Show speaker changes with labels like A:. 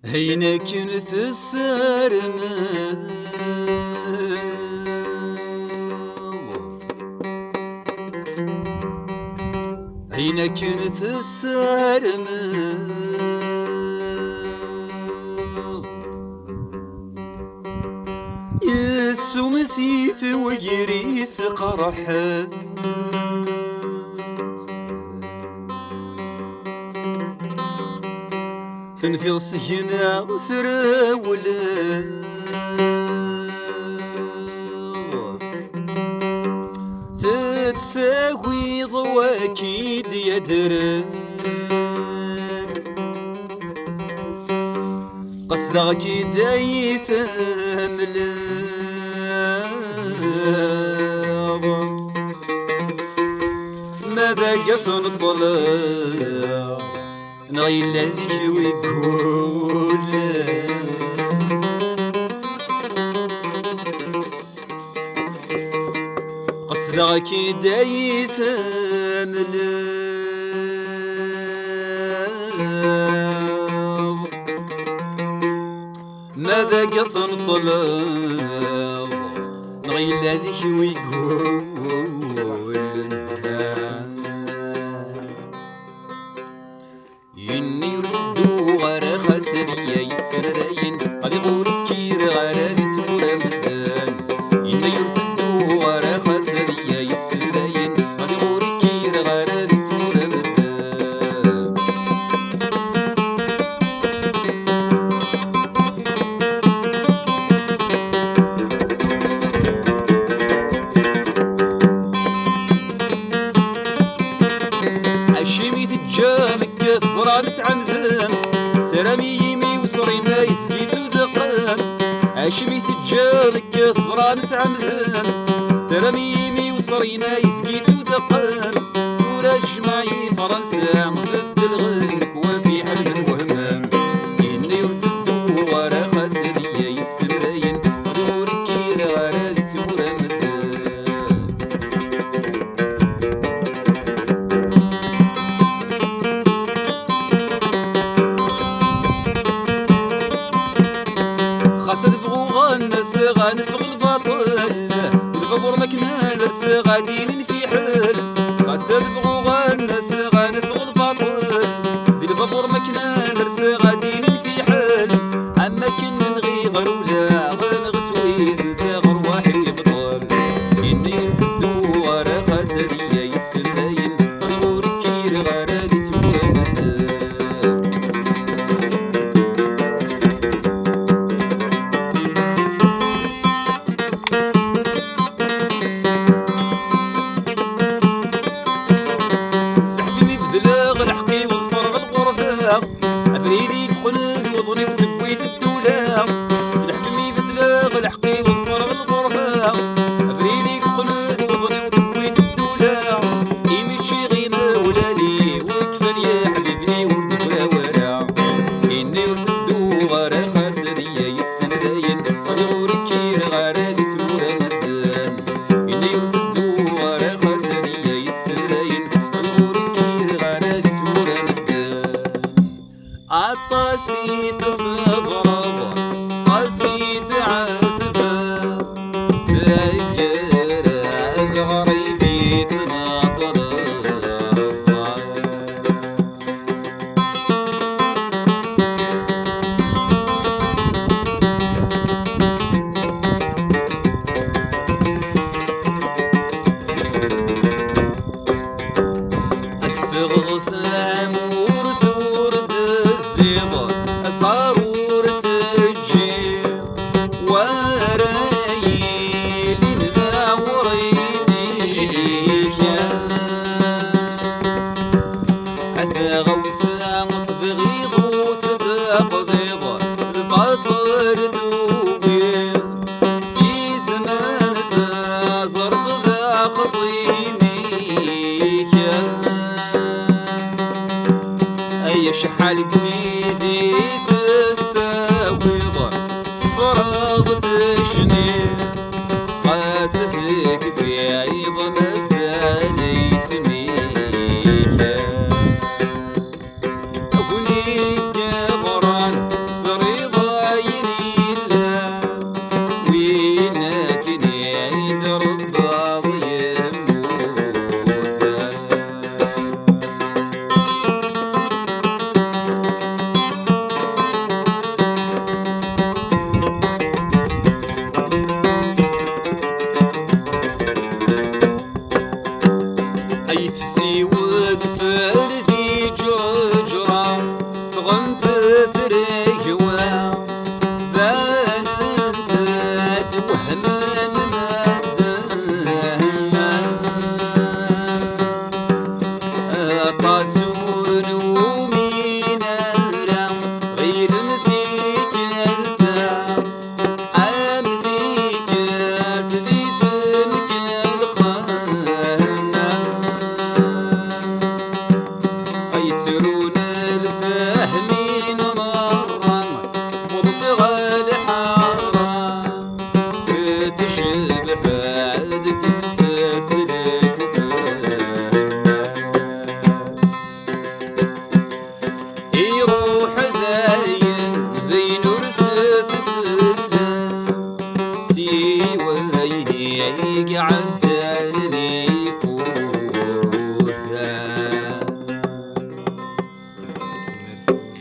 A: هينا كنت السرمل هينا كنت السرمل يسو مثيث ويريس قرحه تنفيض السجنة وثراوله تتساوي ضواكيد يدرن قصدك كيدا يثمل ما بقى سنطلع نغي الذي شو يقول قصدك كيدا يثمل ماذا قصن طلب نغي الذي شو يقول إني يرفدو غير خسرية يسرين غادي غوري كير غير ذي تبورا مدان إني يرفدو غير خسرية يسرين غادي غوري كير غير ذي تبورا مدان عشيمي تجامك الزرارة عمذن سرامي يمي وصري ما يسكيتو دقان عشيمي تجامك الزرارة عمذن سرامي يمي وصري ما يسكيتو دقان وراج معي فرنسا ضد الغنك وفي حلم وهمام إني يرفدو غارة خاسرية يسراين غادي غوري كيرا غارة ذي تبورا مدان خاسد فغو الناس غانفغ الباطل الفقر مكنا نرس غاديين في حل خاسد فغو الناس غانفغ الباطل الفقر مكنا نرس غاديين في حل أما كنا نغي غرولا غنغسويز نساغر واحد يبطل إني يرفدو غارة خاسرية يسراين غوري كير غارة ذي تبورا مدان الحقي وظفر بالغرفة أفريدي الخلد وظني وثبيت الدولة سلح فمي بتلاغ الحقي وظفر بالغرفة أفريدي الخلد وظني وثبيت الدولة إيمي تشيغينا ولالي وكفن يا حبيبني ورد وراورا إني يرتدو غارة خاسرية يسنداين غادي غوري كير غارة ذي تبورا مدان إني يرتدو غارة خاسرية يسنداين غادي غوري كير غارة ذي تبورا مدان عطاسي تصبر قاسيت عاتبة تأجر غريبي تناطر أسفغ ثامور ثورد الزيبة صارور تجير ورايل ذا وريتيك حتى غوسا تبغيض وتتقضيض الفطر ثوبير سي زمان تزرق ذا خصيميك أي شحال بويدي تساويض سيروني